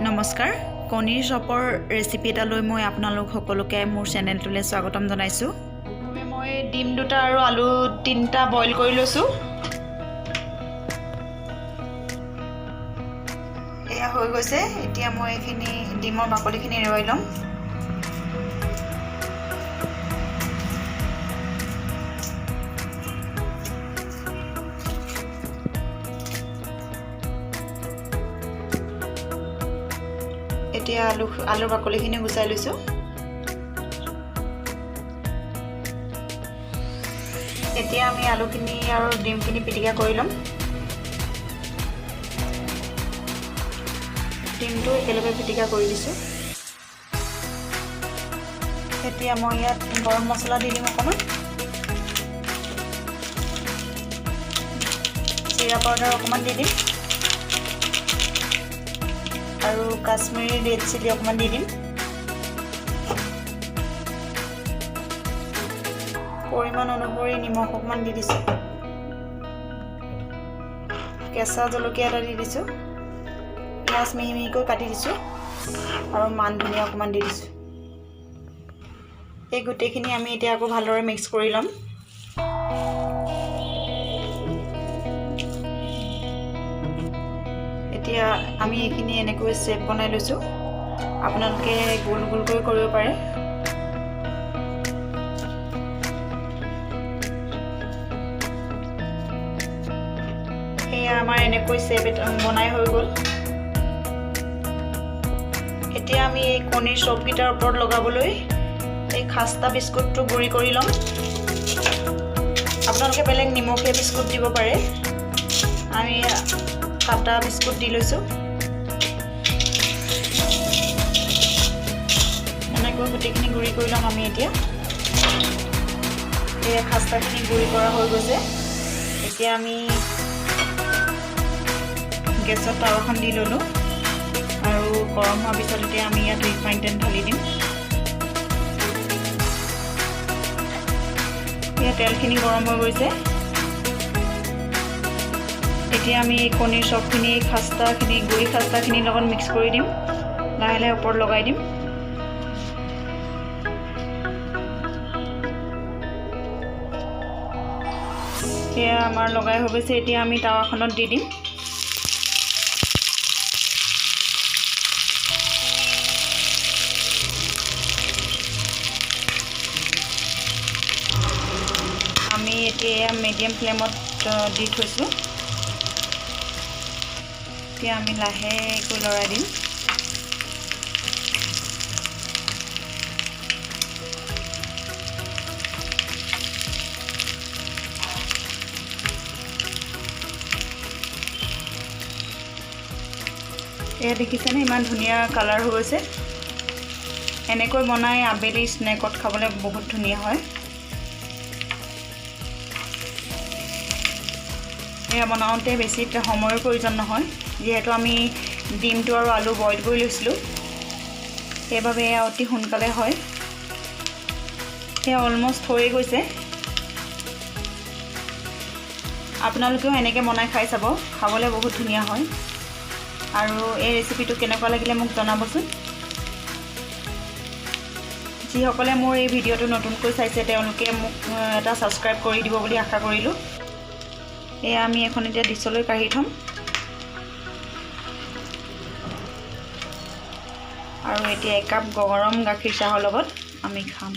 নমস্কাৰ কণীৰ চপৰ ৰেচিপি এটা লৈ মই আপোনালোক সকলোকে মোৰ চেনেলটোলৈ স্বাগতম জনাইছোঁ। মই ডিম দুটা আৰু আলু তিনিটা বইল কৰি লৈছোঁ। এয়া হৈ গৈছে। এতিয়া মই এইখিনি ডিমৰ বাকলিখিনি এৰুৱাই ল'ম। এতিয়া আলুৰ বাকলিখিনি গুচাই লৈছোঁ। এতিয়া আমি আলুখিনি আৰু ডিমখিনি পিটিকা কৰি ল'ম। ডিমটো একেলগে পিটিকা কৰি দিছোঁ। এতিয়া মই ইয়াত গৰম মছলা দি দিম অকণমান, জিৰা পাউডাৰ অকণমান দি দিম আৰু কাশ্মীৰী ৰেড চিলি অকণমান দি দিম। পৰিমাণ অনুসৰি নিমখ অকণমান দি দিছোঁ। কেঁচা জলকীয়া এটা দি দিছোঁ। পিঁয়াজ মিহি মিহিকৈ কাটি দিছোঁ আৰু মান ধনিয়া অকণমান দি দিছোঁ। এই গোটেইখিনি আমি এতিয়া আকৌ ভালদৰে মিক্স কৰি ল'ম। এতিয়া আমি এইখিনি এনেকৈ শ্বেপ বনাই লৈছোঁ। আপোনালোকে গোল গোলকৈ কৰিব পাৰে। এয়া আমাৰ এনেকৈ শ্বেপ বনাই হৈ গ'ল। এতিয়া আমি এই কণীৰ চপকেইটাৰ ওপৰত লগাবলৈ এই খাস্তা বিস্কুটটো গুড়ি কৰি ল'ম। আপোনালোকে বেলেগ নিমখীয়া বিস্কুট দিব পাৰে। আমি কাটা বিস্কুট দি লৈছোঁ। এনেকৈ গোটেইখিনি গুড়ি কৰি ল'ম আমি এতিয়া। এই খাস্তাখিনি গুড়ি কৰা হৈ গৈছে। এতিয়া আমি গেছত টাৱাখন দি ল'লোঁ আৰু গৰম হোৱাৰ পিছত এতিয়া আমি ইয়াত ৰিফাইন তেল ঢালি দিম। এতিয়া তেলখিনি গৰম হৈ গৈছে। এতিয়া আমি কণীৰ চপখিনি গুড়ি খাস্তাখিনিৰ লগত মিক্স কৰি দিম। লাহে লাহে ওপৰত লগাই দিম। এতিয়া আমাৰ লগাই হৈ গৈছে। এতিয়া আমি টাৱাখনত দি দিম। আমি এতিয়া মিডিয়াম ফ্লেমত দি থৈছোঁ। এতিয়া আমি লাহেকৈ লৰাই দিম। এয়া দেখিছেনে ইমান ধুনীয়া কালাৰ হৈ গৈছে। এনেকৈ বনাই আবেলি স্নেকত খাবলৈ বহুত ধুনীয়া হয়। এয়া বনাওঁতে বেছি সময়ৰ প্ৰয়োজন নহয়, যিহেতু আমি ডিমটো আৰু আলু বইল কৰি লৈছিলোঁ, সেইবাবে এয়া অতি সোনকালে হয়। এয়া অলমষ্ট হৈয়ে গৈছে। আপোনালোকেও এনেকৈ বনাই খাই চাব, খাবলৈ বহুত ধুনীয়া হয়। আৰু এই ৰেচিপিটো কেনেকুৱা লাগিলে মোক জনাবচোন। যিসকলে মোৰ এই ভিডিঅ'টো নতুনকৈ চাইছে তেওঁলোকে মোক এটা ছাবস্ক্ৰাইব কৰি দিব বুলি আশা কৰিলোঁ। এয়া আমি এখন এতিয়া ডিছলৈ কাঢ়ি থ'ম আৰু এতিয়া একাপ গৰম গাখীৰ চাহৰ লগত আমি খাম।